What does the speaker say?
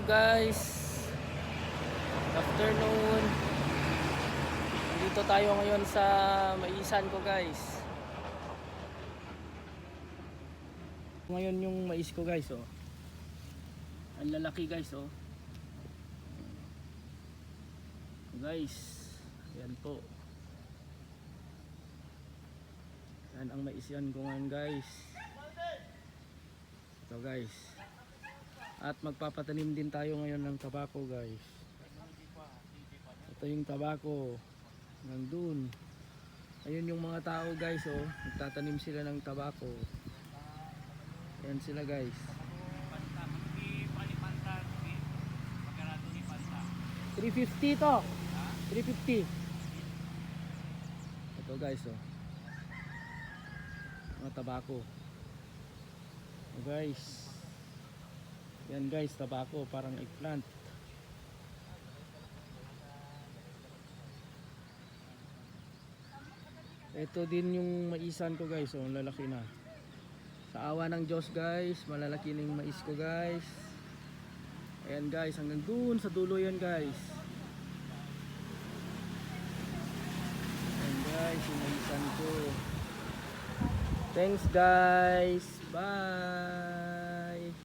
Guys, afternoon. Dito tayo ngayon sa maisan ko guys. Ngayon yung mais ko guys, oh. Ang lalaki guys, oh. Guys, yan po. Yan ang mais yan ko ngayon guys. Ito guys. At magpapatanim din tayo ngayon ng tabako guys. Ito yung tabako. Nandun. Ayun yung mga tao guys, oh. Nagtatanim sila ng tabako. Ayan sila guys. 350 to. 350. Ito guys, oh. Mga tabako. Oh, guys. Yan guys, tabako parang eggplant. Ito din yung maisan ko guys, oh, lalaki na. Sa awa ng Diyos guys, malalaki na yung mais ko guys. Ayan guys, hanggang dun sa dulo yan guys. Ayan guys, yung maisan ko. Thanks guys, bye.